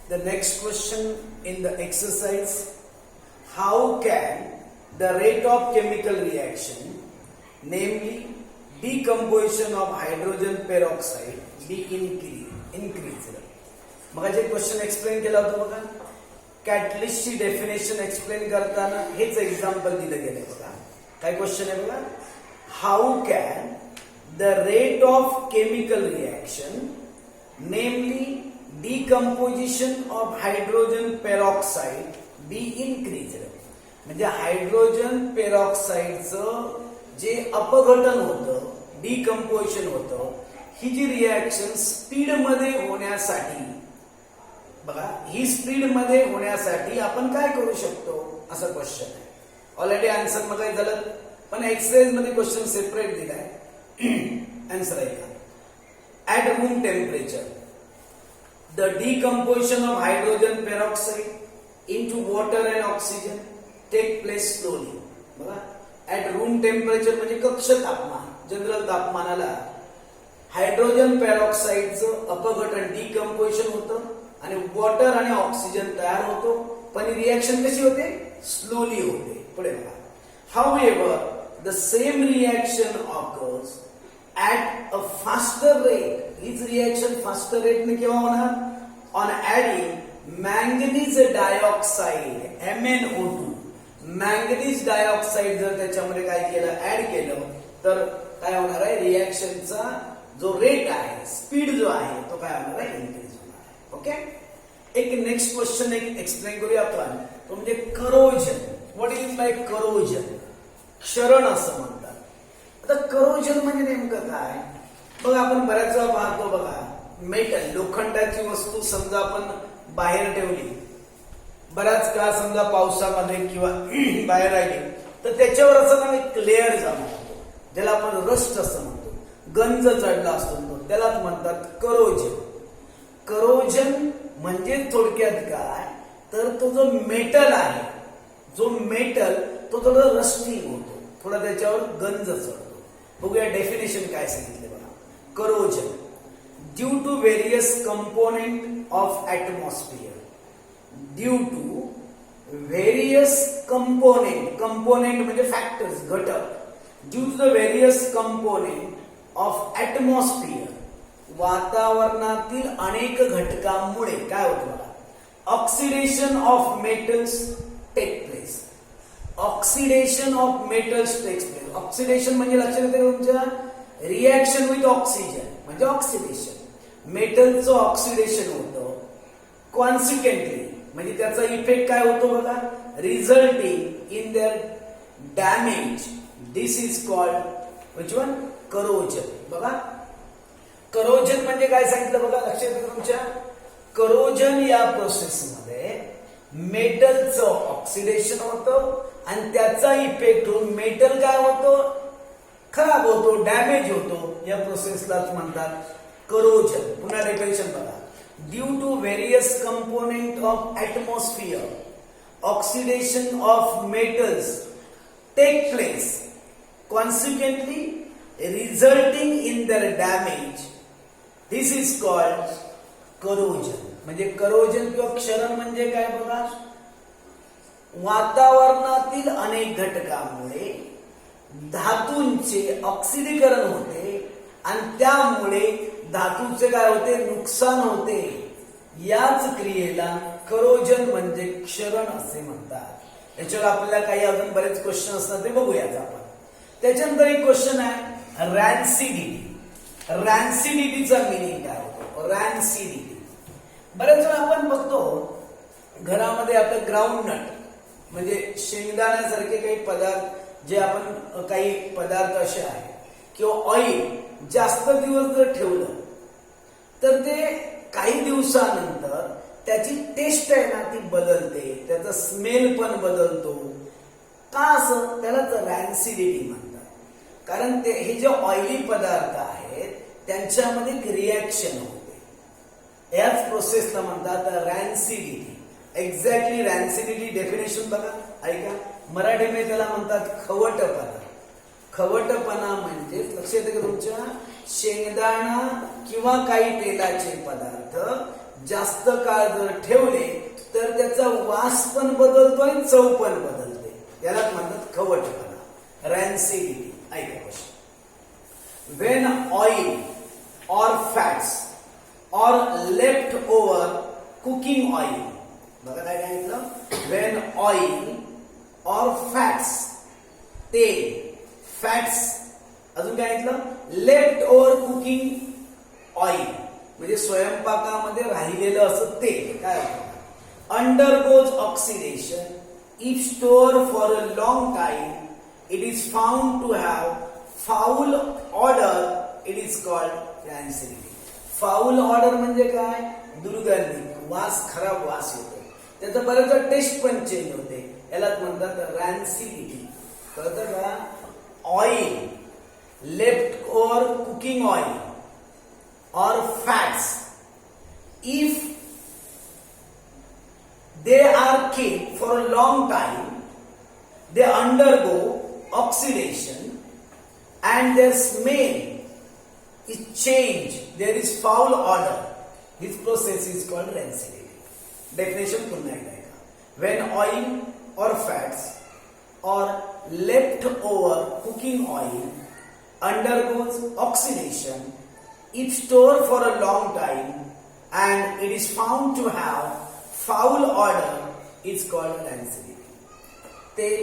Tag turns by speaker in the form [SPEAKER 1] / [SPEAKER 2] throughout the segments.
[SPEAKER 1] The next question in the exercise, how can the rate of chemical reaction, namely decomposition of hydrogen peroxide, be increased? मगाचे question explain केला होता बघा. कॅटलिस्टची definition explain करताना हेच example दिलं गेलंय बघा. काय क्वेश्चन आहे बघा, how can the rate of chemical reaction, नेमली decomposition of hydrogen peroxide be increased. म्हणजे हायड्रोजन पेरॉक्साइडचं जे अपघटन होतं, डिकम्पोजिशन होतं, ही जी रिएक्शन स्पीड मध्ये होण्यासाठी बघा, ही स्पीड मध्ये होण्यासाठी आपण काय करू शकतो असा क्वेश्चन आहे. ऑलरेडी आन्सर मग काय झालं, पण एक्सरसाइज मध्ये क्वेश्चन सेपरेट दिलाय. आन्सर आहे का, at room temperature the decomposition of hydrogen peroxide into water and oxygen take place slowly. बघा, at room temperature म्हणजे कक्ष तापमान, जनरल तापमानाला हायड्रोजन पेरॉक्साइडचं अपघटन डिकम्पोजिशन होतं आणि वॉटर आणि ऑक्सिजन तयार होतो, पण रिएक्शन कशी होते, स्लोली होते. पुढे बघा, however the same reaction occurs at a faster rate. हीच रिएक्शन फास्टर रेट ने केव्हा होणार, on adding manganese dioxide MnO2. Manganese dioxide जर त्याच्यामध्ये काय केलं, ऍड केलं तर काय होणार आहे, रिएक्शनचा जो रेट आहे, स्पीड जो आहे तो काय होणार आहे, इन्क्रीज होणार आहे. ओके, एक नेक्स्ट क्वेश्चन एक एक्सप्लेन करूया आपण, तो म्हणजे corrosion. What is by corrosion, क्षरण असं म्हणतात. आता करोजन म्हणजे नेमकं काय बघा, आपण बऱ्याच वेळा पाहतो बघा, मेटल लोखंडाची वस्तू समजा आपण बाहेर ठेवली, बराच काळ समजा पावसामध्ये किंवा बाहेर राहिली तर त्याच्यावर असं ना एक लेअर जाणवतो, ज्याला आपण रस्ट असं म्हणतो, गंज चढला असतो, त्यालाच म्हणतात करोजन. करोजन म्हणजे थोडक्यात काय, तर तो जो मेटल आहे, जो मेटल तो थोडं रस्टिंग होतो, थोडा त्याच्यावर गंज चढतो. बघूया डेफिनेशन काय सांगितले बघा. Corrosion due to various component of atmosphere, due to various component, component म्हणजे फॅक्टर्स, घटक, due to the various component of atmosphere, वातावरणातील अनेक घटकांमुळे काय होतं बघा, oxidation of metals take place. Oxidation of metals takes place. Oxidation म्हणजे लक्षात येते तुमच्या, रिएक्शन विथ ऑक्सिजन म्हणजे ऑक्सिडेशन. मेटलचं ऑक्सिडेशन होतं, कॉन्सिक्वेंटली म्हणजे त्याचा इफेक्ट काय होतो बघा, resulting in their damage. This is called which one, corrosion. बघा, करोजन म्हणजे काय सांगितलं बघा, लक्षात येते तुमच्या, करोजन या प्रोसेसमध्ये मेटलचं ऑक्सिडेशन होतं आणि त्याचा इफेक्ट होऊन मेटल काय होतो, खराब होतो, डॅमेज होतो. या प्रोसेसलाच म्हणतात करोजन. पुन्हा डेफिनेशन बघा, due to various component of atmosphere, oxidation of metals take place, consequently resulting in their damage. This is called corrosion. म्हणजे करोजन किंवा क्षरण म्हणजे काय बघा, वातावरणातील अनेक घटकांमुळे धातूंचे ऑक्सिडीकरण होते आणि त्यामुळे धातूचे काय होते, नुकसान होते. याच क्रियेला करोजन म्हणजे क्षरण असे म्हणतात. याच्यावर आपल्याला काही अजून बरेच क्वेश्चन असतात, ते बघूयात आपण. त्याच्यानंतर एक क्वेश्चन आहे रॅन्सिडिटी. रॅन्सिडिटीचा मिनिंग काय होतो, रॅन्सिडिटी. बऱ्याच वेळा आपण बघतो घरामध्ये आपलं ग्राउंडनट म्हणजे शेंगदाण्यासारखे काही पदार्थ, जे आपण काही पदार्थ असे आहेत, किंवा ऑइल जास्त दिवस जर ठेवलं तर ते काही दिवसानंतर त्याची टेस्ट आहे ना ती बदलते, त्याचा स्मेल पण बदलतो. का असं, त्यालाच रॅन्सिडिटी म्हणतात. कारण ते हे जे ऑइली पदार्थ आहेत त्यांच्यामध्ये एक रिएक्शन होते, याच प्रोसेसला म्हणतात रॅन्सिडिटी. एक्झॅक्टली रॅन्सिडिटी डेफिनेशन बघा, ऐका. मराठीमध्ये त्याला म्हणतात खवटपणा. खवटपणा म्हणजे लक्षात येते का तुमच्या, शेंगदाणा किंवा काही तेलाचे पदार्थ जास्त काळ जर ठेवले तर त्याचा वास पण बदलतो आणि चव पण बदलते. यालाच म्हणतात खवटपणा, रॅन्सिडिटी. ऐका क्वेश्चन. व्हेन ऑइल और फॅट्स और लेफ्ट ओव्हर कुकिंग ऑइल, बघा काय सांगितलं, व्हेन ऑइल और फॅट्स, तेल, फॅट्स, अजून काय सांगितलं, लेफ्ट ओव्हर कुकिंग ऑइल म्हणजे स्वयंपाकामध्ये राहिलेलं असं तेल, काय undergoes oxidation if stored for a long time, it is found to have foul odor, it is called rancidity. Foul odor म्हणजे काय, दुर्गंधी, वास, खराब वास येतो, त्याचा बरेच टेस्ट पण चेंज होते, यालाच म्हणतात रॅन्सिडिटी. कळतं का? Oil, left over cooking oil or fats, if they are kept for a long time, they undergo oxidation and their smell is changed, there is foul odor, this process is called rancidity. Definition पुन्हा एकदा. When oil or fats or leftover cooking oil undergoes oxidation if stored for a long time and it is found to have foul odor, it's called rancidity. तेल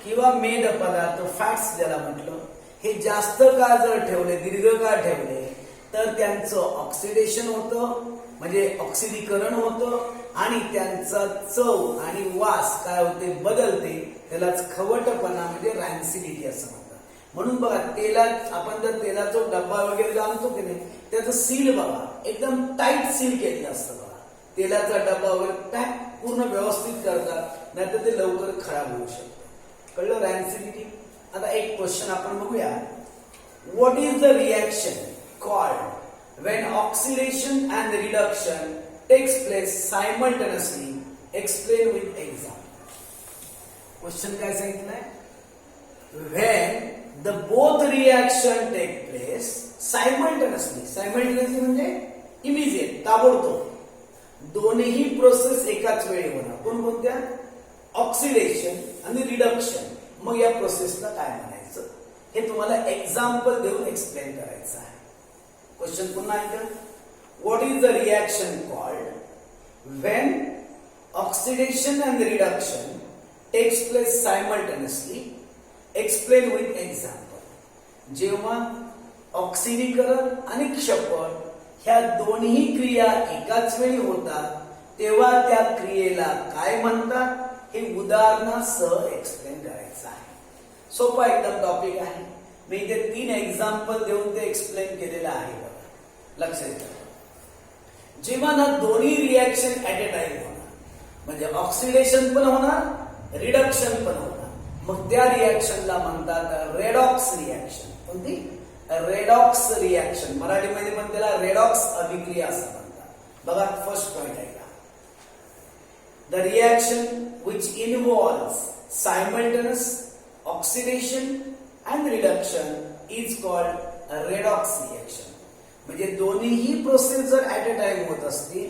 [SPEAKER 1] किंवा मेद पदार्थ, fats ज्याला म्हटलं, हे जास्त काळ जर ठेवले, दीर्घकाळ ठेवले तर त्यांचं ऑक्सिडेशन होतं, म्हणजे ऑक्सिडीकरण होतं आणि त्यांचा चव आणि वास काय होते, बदलते. त्यालाच खवटपणा म्हणजे रॅन्सिडिटी असं म्हणतात. म्हणून बघा, तेलात आपण जर तेलाचा डब्बा वगैरे आणतो की नाही, त्याचं सील बघा, एकदम टाईट सील केलेलं असतं बघा. तेलाचा डब्बा वगैरे पॅक पूर्ण व्यवस्थित करतात, नाहीतर ते लवकर खराब होऊ शकतं. कळलं रॅन्सिडिटी? आता एक क्वेश्चन आपण बघूया. What is the reaction called when oxidation and reduction takes place simultaneously? Explain with example. Question काय सांगितलंय? When the both reaction take place simultaneously. Simultaneously म्हणजे immediate, ताबडतोब. दोन्ही प्रोसेस एकाच वेळी होणार. कोणत्या? ऑक्सिडेशन आणि रिडक्शन. मग या प्रोसेसला काय म्हणायचं हे तुम्हाला एक्झाम्पल देऊन एक्सप्लेन करायचं आहे. क्वेश्चन पुन्हा ऐका. What is the reaction called when oxidation and reduction takes place simultaneously? Explain with example. जेव्हा ऑक्सिडीकरण आणि क्षपण ह्या दोन्ही क्रिया एकाच वेळी होतात तेव्हा त्या क्रियेला काय म्हणतात हे उदाहरणासह एक्सप्लेन करायचं आहे. सोपा एकदम टॉपिक आहे. मी इथे 3 एक्झाम्पल देऊन ते एक्सप्लेन केलेलं आहे. बघा, लक्षात ठेवा. जेव्हा ना दोन्ही रिएक्शन ऍट ए टाइम होणार, म्हणजे ऑक्सिडेशन पण होणार, रिडक्शन पण होणार, मग त्या रिएक्शनला म्हणतात रेडॉक्स रिएक्शन. कोणती? Redox reaction. मराठीमध्ये पण त्याला रेडॉक्स अभिक्रिया असं म्हणतात. बघा, फर्स्ट पॉइंट आहे का, the reaction which involves simultaneous oxidation and reduction is called redox reaction. म्हणजे दोन्हीही प्रोसेस जर ऍट ए टाइम होत असतील,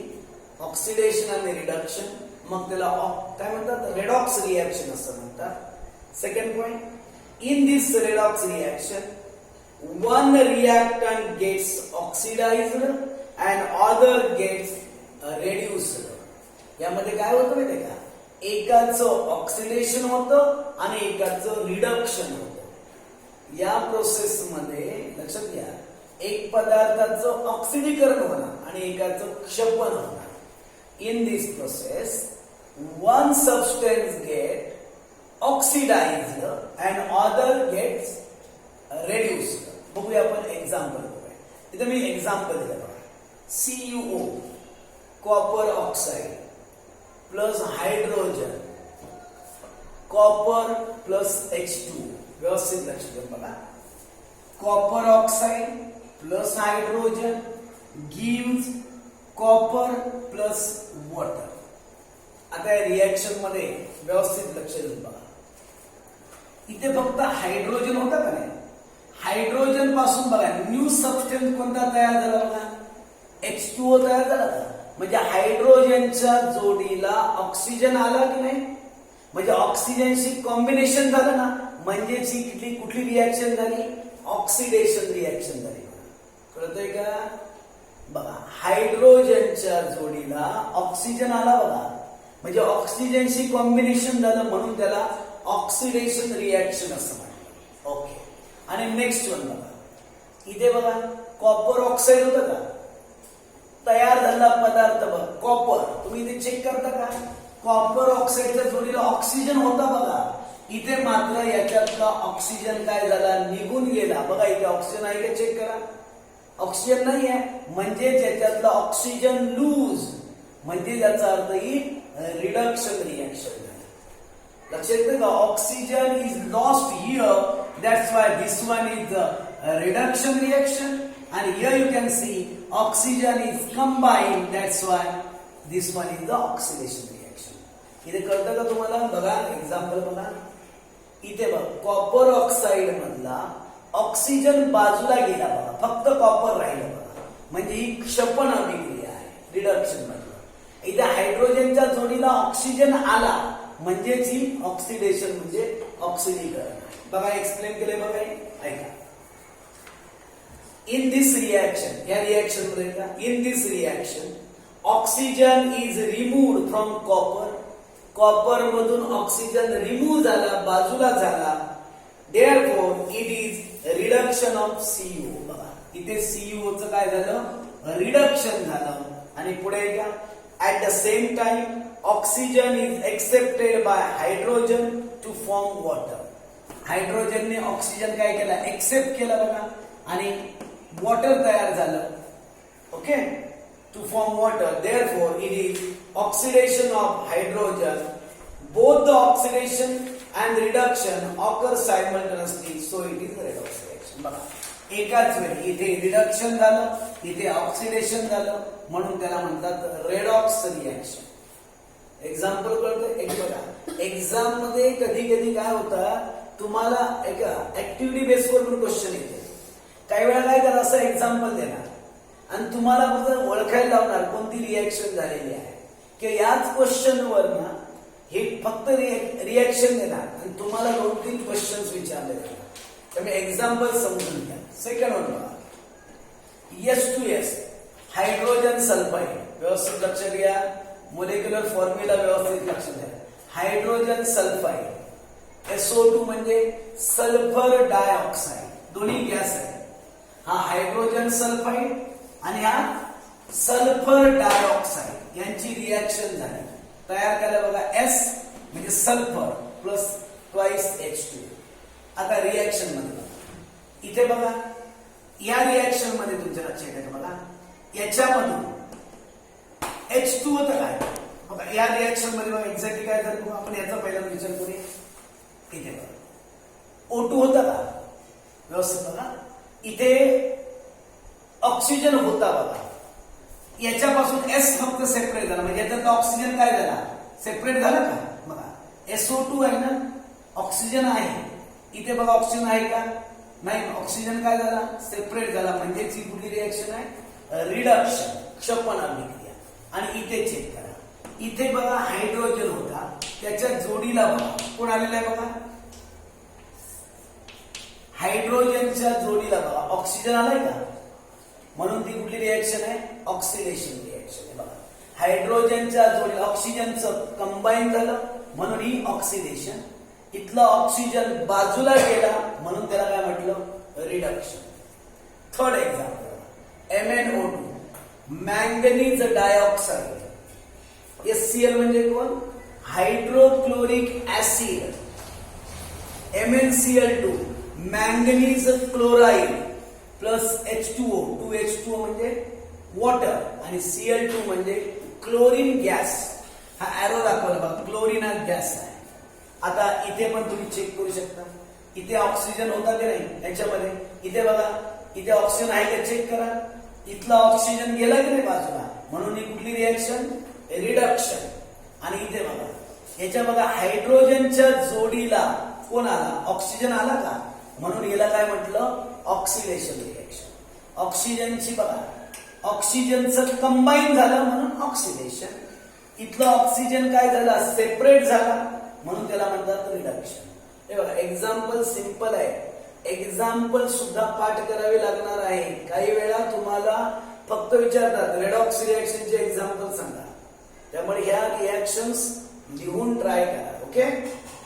[SPEAKER 1] ऑक्सिडेशन आणि रिडक्शन, मग त्याला काय म्हणतात, रेडॉक्स रिएक्शन असं म्हणतात. Second point, in this redox reaction, one reactant gets oxidized and other gets reduced. यामध्ये काय होतं माहिती का, एकाचं ऑक्सिडेशन होतं आणि एकाचं रिडक्शन होतं. या प्रोसेस मध्ये लक्षात घ्या, एक पदार्थाचं ऑक्सिडीकरण होणार आणि एकाचं क्षपण होणार. In this process one substance get oxidized and other gets reduced. बघूया आपण एक्झाम्पल बघूया. इथे मी एक्झाम्पल दिलं बघा. CuO, copper oxide plus hydrogen, copper plus H2. व्यवस्थित लक्ष देऊन बघा. Copper oxide plus hydrogen gives copper plus water. आता या रिएक्शन मध्ये व्यवस्थित लक्ष देऊन बघा. इथे फक्त हायड्रोजन होता का नाही, हायड्रोजन पासून बघा न्यू सबस्टन्स कोणता तयार झाला बघा, H2O तयार झाला. म्हणजे हायड्रोजनच्या जोडीला ऑक्सिजन आला की नाही, म्हणजे ऑक्सिजनशी कॉम्बिनेशन झालं ना, म्हणजेच ही कुठली रिॲक्शन झाली, ऑक्सिडेशन रिॲक्शन झाली. कळतंय का? बघा, हायड्रोजनच्या जोडीला ऑक्सिजन आला बघा, म्हणजे ऑक्सिजनशी कॉम्बिनेशन झालं म्हणून त्याला ऑक्सिडेशन रिॲक्शन असं म्हणतात. ओके. आणि नेक्स्ट वन बघा, इथे बघा कॉपर ऑक्साईड होतं का, तयार झालेला पदार्थ बघा कॉपर, तुम्ही इथे चेक करता का, कॉपर ऑक्साईडच्या जोडीला ऑक्सिजन होता बघा, इथे मात्र याच्यातला ऑक्सिजन काय झाला, निघून गेला. बघा इथे ऑक्सिजन आहे का, चेक करा, ऑक्सिजन नाही आहे, म्हणजे याच्यातला ऑक्सिजन लूज, म्हणजे याचा अर्थ ही रिडक्शन रिॲक्शन झाली. लक्षात येतं का, oxygen is lost here, that's why this one is reduction reaction, and here you can see oxygen is combined, that's why this one is the oxidation reaction. इथे कळतं का तुम्हाला? बघा एक्झाम्पल बघा, इथे बघ कॉपर ऑक्साईड मधला ऑक्सिजन बाजूला गेला बघा, फक्त कॉपर राहिलं बघा, म्हणजे ही क्षपण अभिक्रिया आहे रिडक्शन मधलं. इथे हायड्रोजनच्या जोडीला ऑक्सिजन आला म्हणजेच ही ऑक्सिडेशन म्हणजे ऑक्सिडीकरण. बघा एक्सप्लेन केले बघा, ऐका. In this reaction, या रिएक्शन मध्ये का, in this reaction, oxygen is removed from copper. Copper मधून ऑक्सिजन रिमूव्ह झाला, बाजूला झाला. Therefore, it is reduction of CO. बघा इथे CO चं काय झालं, रिडक्शन झालं. आणि पुढे का, at the same time, oxygen is accepted by hydrogen to form water. हायड्रोजनने ऑक्सिजन काय केला, एक्सेप्ट केला बघा, आणि वॉटर तयार झालं. Okay, to form water. Therefore it is oxidation of hydrogen. Both the oxidation and reduction occur simultaneously, so it is redox reaction. बघा एकाच वेळी इथे रिडक्शन झालं, इथे ऑक्सिडेशन झालं, म्हणून त्याला म्हणतात रेडॉक्स रिएक्शन. एक्झाम्पल कळतं एक बघा, एक्झाम मध्ये कधी कधी काय होतं, तुम्हाला एक ऍक्टिव्हिटी बेसवर पण क्वेश्चन येते. काही वेळा काय करा, असं एक्झाम्पल देणार आणि तुम्हाला फक्त ओळखायला लावणार कोणती रिएक्शन झालेली आहे, की याच क्वेश्चन वर ना हे फक्त रिएक्शन देणार आणि तुम्हाला 2-3 क्वेश्चन्स विचारले जाणार. त्यामुळे एक्झाम्पल समजून घ्या. सेकंड वन बघा, H2S हायड्रोजन सल्फाइड. व्यवस्थित लक्षात घ्या, मोलेक्युलर फॉर्म्युला व्यवस्थित लक्षात घ्या. हायड्रोजन सल्फाइड, SO2 म्हणजे सल्फर डायऑक्साइड, दोन्ही गॅस आहे. हा हायड्रोजन सल्फाइड आणि हा सल्फर डायऑक्साइड यांची रिएक्शन झाली, तयार केलं बघा S म्हणजे सल्फर प्लस ट्वाइस H2. आता रिएक्शन मध्ये इथे बघा, या रिएक्शन मध्ये तुमच्या लक्षात येतं बघा, याच्यामधून H2 होतं काय बघा, या रिएक्शन मध्ये बघा एक्झॅक्टली काय झालं बघा, आपण याचा पहिला विचार करूया. इथे बघा O2 होता का, व्यवस्थित बघा, इथे ऑक्सिजन होता बघा, याच्यापासून S फक्त सेपरेट झाला, म्हणजे याच्यात ऑक्सिजन काय झाला, सेपरेट झाला का. बघा SO2 आहे ना, ऑक्सिजन आहे, इथे बघा ऑक्सिजन आहे का, नाही, ऑक्सिजन काय झाला, सेपरेट झाला, म्हणजेच ही कुठली रिएक्शन आहे, रिडक्शन, क्षपण अभिक्रिया. आणि इथे चेक करा, इथे बघा हायड्रोजन होता, त्याच्या जोडीला बघा कोण आलेला आहे बघा, हायड्रोजनच्या जोडीला बघा ऑक्सिजन आलाय का, म्हणून ती कुठली रिएक्शन आहे, ऑक्सिडेशन रिएक्शन आहे. बघा हायड्रोजनच्या जोडीला ऑक्सिजनचं कंबाईन झालं म्हणून ही ऑक्सिडेशन. इथला ऑक्सिजन बाजूला गेला म्हणून त्याला काय म्हटलं, reduction. Third example, MnO2 manganese dioxide. HCl म्हणजे कोण, hydrochloric acid. MnCl2 manganese chloride plus H2O, 2H2O म्हणजे वॉटर आणि Cl2 म्हणजे क्लोरीन गॅस. हा एरो दाखवला बघा, क्लोरीन हा गॅस आहे. आता इथे पण तुम्ही चेक करू शकता, इथे ऑक्सिजन होता की नाही याच्यामध्ये, इथे बघा इथे ऑक्सिजन आहे का चेक करा, इथला ऑक्सिजन गेला की नाही बाजूला, म्हणून ही कुठली रिएक्शन, रिडक्शन. आणि इथे बघा, याच्या बघा हायड्रोजनच्या जोडीला कोण आला, ऑक्सिजन आला का, म्हणून याला काय म्हटलं, ऑक्सिडेशन रिएक्शन. ऑक्सिजनची बघा ऑक्सिजनचं कंबाईन झालं म्हणून ऑक्सिडेशन. इथलं ऑक्सिजन काय झालं, सेपरेट झाला म्हणून त्याला म्हणतात रिडक्शन. हे बघा एक्झाम्पल सिंपल आहे. एक्झाम्पल सुद्धा पाठ करावे लागणार आहे. काही वेळा तुम्हाला फक्त विचारतात रेडॉक्स रिॲक्शनचे एक्झाम्पल सांगा. त्यामुळे ह्या रिॲक्शन्स लिहून ट्राय करा. ओके.